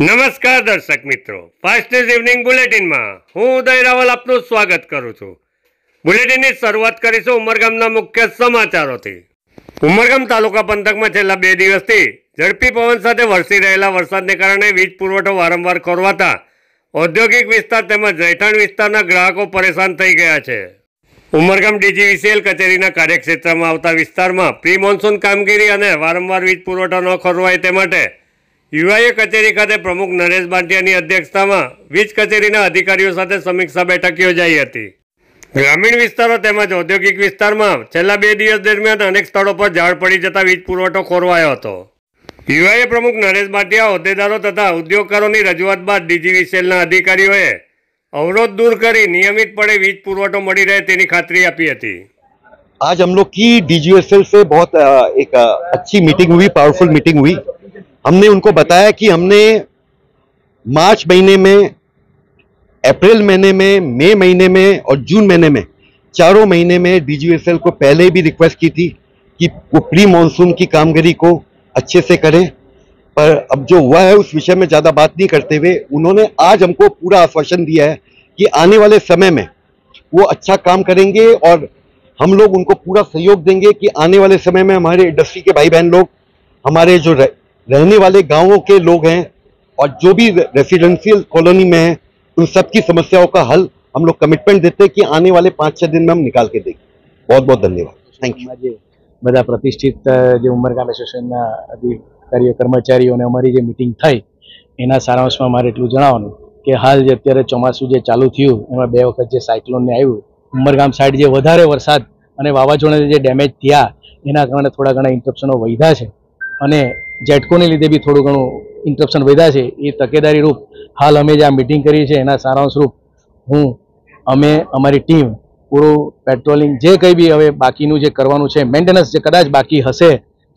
નમસ્કાર દર્શક મિત્રો, ફાસ્ટ ન્યૂઝ ઇવનિંગ બુલેટિનમાં હું ઉદય રાવલ આપનું સ્વાગત કરું છું। બુલેટિનની શરૂઆત કરીશું ઉમરગામના મુખ્ય સમાચારોથી। ઉમરગામ તાલુકા પંથકમાં છેલ્લા 2 દિવસથી ઝડપી પવન સાથે વરસી રહેલા વરસાદને કારણે વીજ પુરવઠો વારંવાર ખોરવાતા ઔદ્યોગિક વિસ્તાર તેમજ રહેઠાણ વિસ્તારના ગ્રાહકો પરેશાન થઈ ગયા છે। ઉમરગામ ડીજીવીસીએલ કચેરીના કાર્યક્ષેત્રમાં આવતા વિસ્તારમાં પ્રી મોન્સૂન કામગીરી અને વારંવાર વીજ પુરવઠો ન ખોરવાય તે માટે યુઆઈએ કચેરી ખાતે પ્રમુખ નરેશ બાંટિયાની અધ્યક્ષતામાં વીજ કચેરીના અધિકારીઓ સાથે સમીક્ષા બેઠક યોજાઈ હતી। ગ્રામીણ વિસ્તારો તેમજ ઔદ્યોગિક વિસ્તારમાં છેલ્લા 2 દિવસ દરમિયાન અનેક સ્થળો પર ઝાડ પડી જતા વીજ પુરવઠો ખોરવાયો હતો। યુઆઈએ પ્રમુખ નરેશ બાંટિયા હોદ્દેદારો તથા ઉદ્યોગકારોની રજૂઆત બાદ ડીજીવીસીએલના અધિકારીઓએ અવરોધ दूर કરી નિયમિતપણે વીજ પુરવઠો મળી રહે તેની ખાતરી આપી હતી। आज हम लोग की डीजीवीसीएल से बहुत एक अच्छी मीटिंग हुई, पावरफुल मीटिंग हुई। हमने उनको बताया कि हमने मार्च महीने में, अप्रैल महीने में, मई महीने में और जून महीने में, चारों महीने में डीजीवीसीएल को पहले भी रिक्वेस्ट की थी कि वो प्री मानसून की कामगिरी को अच्छे से करें, पर अब जो हुआ है उस विषय में ज़्यादा बात नहीं करते हुए उन्होंने आज हमको पूरा आश्वासन दिया है कि आने वाले समय में वो अच्छा काम करेंगे और हम लोग उनको पूरा सहयोग देंगे कि आने वाले समय में हमारे इंडस्ट्री के भाई बहन लोग, हमारे जो रहने वाले गांवों के लोग हैं और जो भी रेसिडेंशियल कॉलोनी में हैं, उन सब की समस्याओं का हल हम लोग कमिटमेंट देते हैं कि आने वाले 5-6 दिन में हम निकाल के देंगे। बहुत बहुत धन्यवाद, थैंक यू। બધા પ્રતિષ્ઠિત જે ઉમરગામ એસોસિએશનના અધિકારીઓ કર્મચારીઓને અમારી જે મિટિંગ થઈ એના સારાંશમાં મારે એટલું જણાવવાનું કે હાલ જે અત્યારે ચોમાસું જે ચાલુ થયું એમાં 2 વખત જે સાયક્લોનને આવ્યું, ઉમરગામ સાઈડ જે વધારે વરસાદ અને વાવાઝોડાને જે ડેમેજ થયા એના કારણે થોડા ઘણા ઇન્ટરપ્શનો વધ્યા છે અને જેટકોને લીધે બી થોડું ઘણું ઇન્ટરપ્શન વધ્યા છે। એ તકેદારી રૂપ હાલ અમે જે આ મિટિંગ કરી છે એના સારાંશ રૂપ અમે અમારી ટીમ પૂરું પેટ્રોલિંગ જે કંઈ બી હવે બાકીનું જે કરવાનું છે, મેન્ટેનન્સ જે કદાચ બાકી હશે,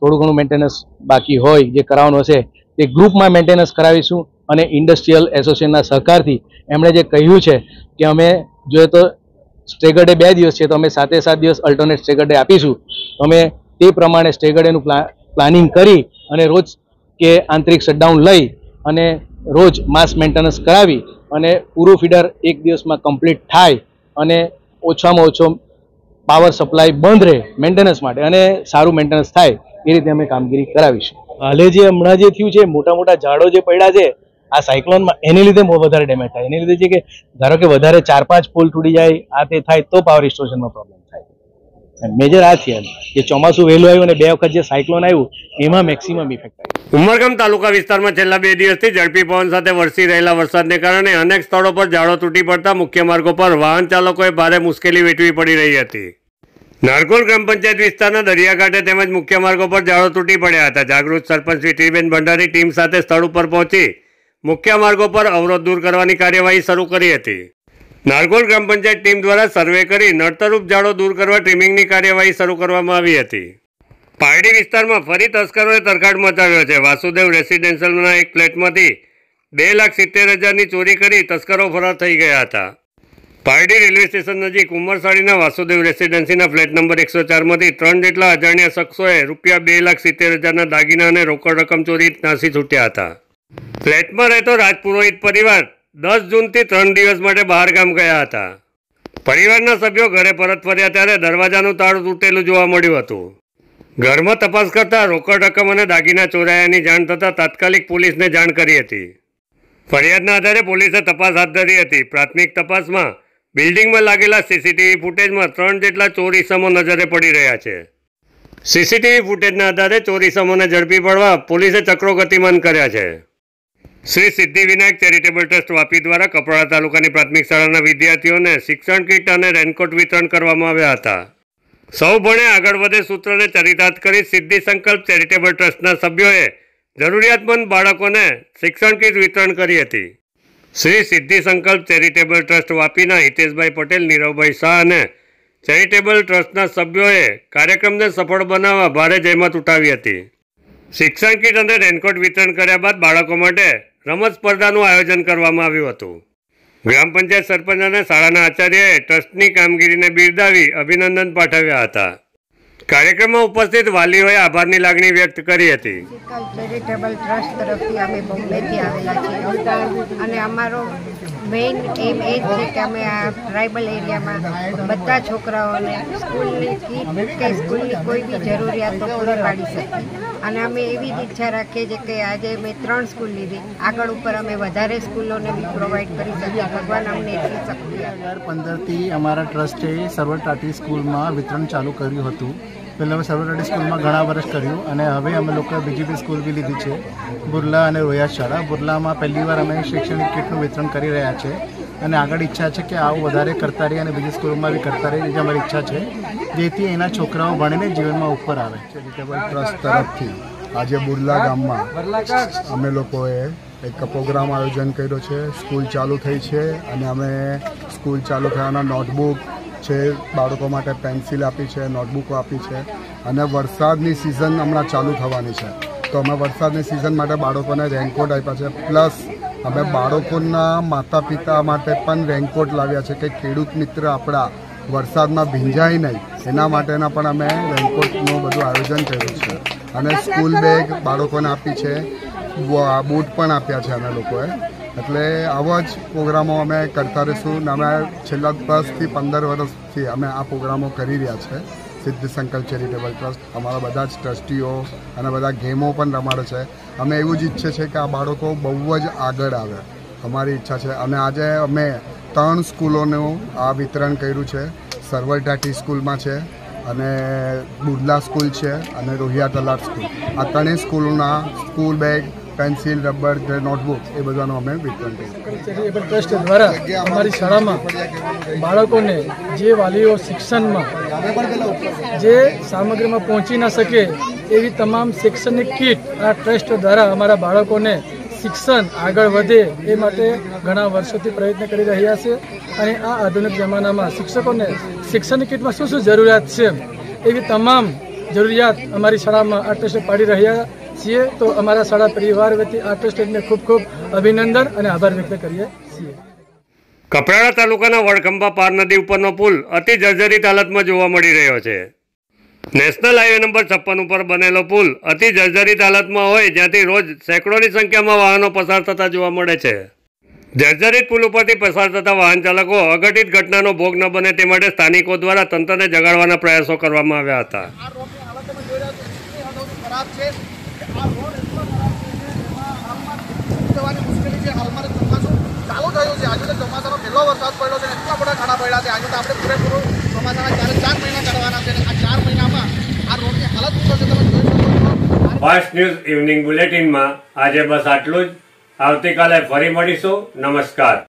થોડું ઘણું મેન્ટેનન્સ બાકી હોય જે કરાવવાનું હશે તે ગ્રુપમાં મેન્ટેનન્સ કરાવીશું અને ઇન્ડસ્ટ્રીયલ એસોસિએશનના સહકારથી એમણે જે કહ્યું છે કે અમે જોઈએ તો સ્ટેગર ડે 2 દિવસ છે તો અમે 7 દિવસ અલ્ટરનેટ સ્ટેગર ડે આપીશું। તો અમે તે પ્રમાણે સ્ટેગર ડેનું પ્લાનિંગ કરી અને રોજ કે આંતરિક શટડાઉન લઈ અને રોજ માસ મેન્ટેનન્સ કરાવી અને પૂરું ફીડર 1 દિવસમાં કમ્પ્લીટ થાય અને ઓછામાં ઓછો પાવર સપ્લાય બંધ રહે મેન્ટેનન્સ માટે અને સારું મેન્ટેનન્સ થાય એ રીતે અમે કામગીરી કરાવીશું। હાલે જે હમણાં જે થયું છે, મોટા મોટા ઝાડો જે પડ્યા છે આ સાયક્લોનમાં, એને લીધે બહુ વધારે ડેમેજ થાય। એને લીધે છે કે ધારો કે વધારે 4-5 પોલ તૂટી જાય, આ તે થાય તો પાવર રિસ્ટોરેશનમાં પ્રોબ્લેમ થાય। મેજર આ છે કે ચોમાસું વહેલું આવ્યું અને 2 વખત જે સાયક્લોન આવ્યું એમાં મેક્સિમમ ઇફેક્ટ આવ્યો। ઉમરગામ તાલુકા વિસ્તારમાં છેલ્લા 2 દિવસથી ઝડપી પવન સાથે વરસી રહેલા વરસાદને કારણે અનેક સ્થળો પર ઝાડો તૂટી પડતા મુખ્ય માર્ગો પર વાહન ચાલકોએ ભારે મુશ્કેલી વેઠવી પડી રહી હતી। નારગોલ ગ્રામ પંચાયત વિસ્તારના દરિયાકાંઠે તેમજ મુખ્ય માર્ગો પર ઝાડો તૂટી પડ્યા હતા। જાગૃત સરપંચ સ્વીટીબેન ભંડારી ટીમ સાથે સ્થળ ઉપર પહોંચી મુખ્ય માર્ગો પર અવરોધ દૂર કરવાની કાર્યવાહી શરૂ કરી હતી। નારગોલ ગ્રામ પંચાયત ટીમ દ્વારા સર્વે કરી નડતરરૂપ ઝાડો દૂર કરવા ટ્રીમિંગની કાર્યવાહી શરૂ કરવામાં આવી હતી। પારડી વિસ્તારમાં ફરી તસ્કરોએ તરખાટ મચાવ્યો છે। વાસુદેવ રેસિડેન્શિયલના એક ફ્લેટમાંથી 2,70,000ની ચોરી કરી તસ્કરો ફરાર થઈ ગયા હતા। પારડી રેલવે સ્ટેશન નજીક ઉમરસાડીના વાસુદેવ રેસિડેન્સીના ફ્લેટ નંબર 104માંથી 3 જેટલા અજાણ્યા શખ્સોએ ₹2,70,000ના દાગીના અને રોકડ રકમ ચોરી નાસી છૂટ્યા હતા। ફ્લેટમાં રહેતો રાજપુરોહિત પરિવાર 10 જૂનથી 3 દિવસ માટે બહાર ગામ ગયા હતા। પરિવારના સભ્યો ઘરે પરત ફર્યા ત્યારે દરવાજાનું તાળું તૂટેલું જોવા મળ્યું હતું। ઘરમાં તપાસ કરતા રોકડ રકમ અને દાગીના ચોરાયાની જાણ થતાં તાત્કાલિક પોલીસને જાણ કરી હતી। ફરિયાદના આધારે પોલીસે તપાસ હાથ ધરી હતી। પ્રાથમિક તપાસમાં બિલ્ડિંગમાં લાગેલા સીસીટીવી ફૂટેજમાં 3 જેટલા ચોર ઇસમો નજરે પડી રહ્યા છે। સીસીટીવી ફૂટેજના આધારે ચોર ઇસમોને ઝડપી પાડવા પોલીસે ચક્રો ગતિમાન કર્યા છે। શ્રી સિદ્ધિવિનાયક ચેરિટેબલ ટ્રસ્ટ વાપી દ્વારા કપરાડા તાલુકાની પ્રાથમિક શાળાના વિદ્યાર્થીઓને શિક્ષણ કીટ અને રેનકોટ વિતરણ કરવામાં આવ્યા હતા। સૌ ભણે આગળ વધે સૂત્રને ચરિતાર્થ કરી સિદ્ધિ સંકલ્પ ચેરિટેબલ ટ્રસ્ટના સભ્યોએ જરૂરિયાતમંદ બાળકોને શિક્ષણ કીટ વિતરણ કરી હતી। શ્રી સિદ્ધિ સંકલ્પ ચેરિટેબલ ટ્રસ્ટ વાપીના હિતેશભાઈ પટેલ, નીરવભાઈ શાહ અને ચેરિટેબલ ટ્રસ્ટના સભ્યોએ કાર્યક્રમને સફળ બનાવવા ભારે જહેમત ઉઠાવી હતી। શિક્ષણ કીટ અને રેનકોટ વિતરણ કર્યા બાદ બાળકો માટે રમત સ્પર્ધાનું આયોજન કરવામાં આવ્યું હતું। ગ્રામ પંચાયત સરપંચ અને શાળાના આચાર્યએ ટ્રસ્ટની કામગીરીને બિરદાવી અભિનંદન પાઠવ્યા હતા। કાર્યક્રમમાં ઉપસ્થિત વાલીઓએ આભારની લાગણી વ્યક્ત કરી હતી. ચેરિટેબલ ટ્રસ્ટ તરફથી અમે બોમ્બેથી આવેલા છીએ અને અમારો મેઇન એમ એ જ છે કે અમે આ ટ્રાઇબલ એરિયામાં બધા છોકરાઓને સ્કૂલની કીટ કે સ્કૂલની કોઈ બી જરૂરિયાતો પૂરી પાડી શકીએ અને અમે એવી જ ઈચ્છા રાખીએ છીએ કે આજે મેં 3 સ્કૂલ લીધી, આગળ ઉપર અમે વધારે સ્કૂલોને બી પ્રોવાઈડ કરી શકીએ. ભગવાન અમને એટલી શક્તિ આપે. 2015થી અમારા ટ્રસ્ટે સર્વટાટી સ્કૂલમાં વિતરણ ચાલુ કર્યું હતું. પહેલાં સર્વટાટી સ્કૂલમાં ઘણા વર્ષ કર્યું અને હવે અમે લોકોએ બીજી બી સ્કૂલ બી લીધી છે, બુરલા અને રોયા શાળા. બુરલામાં પહેલીવાર અમે શૈક્ષણિક કીટનું વિતરણ કરી રહ્યા છે અને આગળ ઈચ્છા છે કે આવું વધારે કરતા રહીએ અને બીજી સ્કૂલોમાં બી કરતા રહીએ, જે અમારી ઈચ્છા છે, જેથી એના છોકરાઓ ભણીને જીવનમાં ઉપર આવે. ચેરિટેબલ ટ્રસ્ટ તરફથી આજે બુરલા ગામમાં અમે લોકોએ એક પ્રોગ્રામ આયોજન કર્યો છે. સ્કૂલ ચાલુ થઈ છે અને અમે સ્કૂલ ચાલુ થયાના નોટબુક છે, બાળકો માટે પેન્સિલ આપી છે, નોટબુકો આપી છે અને વરસાદની સિઝન હમણાં ચાલુ થવાની છે તો અમે વરસાદની સિઝન માટે બાળકોને રેનકોટ આપ્યા છે. પ્લસ અમે બાળકોના માતા પિતા માટે પણ રેનકોટ લાવ્યા છે કે ખેડૂત મિત્ર આપણા વરસાદમાં ભીંજાય નહીં એના માટેના પણ અમે રેનકોટનું બધું આયોજન કર્યું છે અને સ્કૂલ બેગ બાળકોને આપી છે, બૂટ પણ આપ્યા છે અમે લોકોએ. એટલે આવા જ પ્રોગ્રામો અમે કરતા રહીશું. અમે છેલ્લા 10 થી 15 વર્ષથી અમે આ પ્રોગ્રામો કરી રહ્યા છે. સિદ્ધ સંકલ્પ ચેરિટેબલ ટ્રસ્ટ અમારા બધા જ ટ્રસ્ટીઓ અને બધા ગેમો પણ રમાડે છે. અમે એવું જ ઈચ્છીએ છીએ કે આ બાળકો બહુ જ આગળ આવે, અમારી ઈચ્છા છે. અને આજે અમે 3 સ્કૂલોનું આ વિતરણ કર્યું છે. સર્વટાટી સ્કૂલમાં છે અને બુરલા સ્કૂલ છે અને રોહિયા તલાટ સ્કૂલ. આ 3 સ્કૂલોના school bag, pencil, rubber, notebook એ બધાનું અમે વિતરણ કર્યું. ચેરિટેબલ ટ્રસ્ટ દ્વારા અમારી શાળામાં બાળકોને જે વાલીઓ શિક્ષણમાં જે સામગ્રીમાં પહોંચી ન શકે એવી તમામ શૈક્ષણિક કીટ આ ટ્રસ્ટ દ્વારા અમારા બાળકોને શિક્ષણ આગળ વધે એ માટે ઘણા વર્ષોથી પ્રયત્ન કરી રહ્યા છે અને આ આધુનિક જમાનામાં શિક્ષકોને શિક્ષણની કીટમાં શું શું જરૂરિયાત છે એવી તમામ જરૂરિયાત અમારી શાળામાં આ ટ્રસ્ટ પાડી રહ્યા છીએ. તો અમારા શાળા પરિવાર વતી આ ટ્રસ્ટને ખૂબ ખૂબ અભિનંદન અને આભાર વ્યક્ત કરીએ છીએ. કપરાડા તાલુકાના વડખંભા પાર નદી ઉપરનો પુલ અતિ જર્જરિત હાલતમાં જોવા મળી રહ્યો છે. નેશનલ હાઈવે નંબર 56 ઉપર બનેલો પુલ અતિ જર્જરિત હાલતમાં હોય જ્યાંથી રોજ સેંકડોની સંખ્યામાં વાહનો પસાર થતા જોવા મળે છે. જર્જરિત પુલ ઉપરથી પસાર થતા વાહન ચાલકો અઘટિત ઘટનાનો ભોગ ન બને તે માટે સ્થાનિકો દ્વારા તંત્રને જગાડવાના પ્રયાસો કરવામાં આવ્યા હતા. ચાલુ થયું છે. આજે તો ચોમાસાનો પહેલો વરસાદ પડ્યો છે, એટલા બધા ખાડા પડ્યા છે. આજે તો આપણે પૂરેપૂરું ચોમાસાના 4 મહિના કાઢવાના છે. આ 4 મહિનામાં આ રોડની હાલત શું થશે તમે જોઈ શકો છો. ફાસ્ટ ન્યૂઝ ઇવનિંગ બુલેટિનમાં આજે બસ આટલું જ. આવતીકાલે ફરી મળીશું. નમસ્કાર.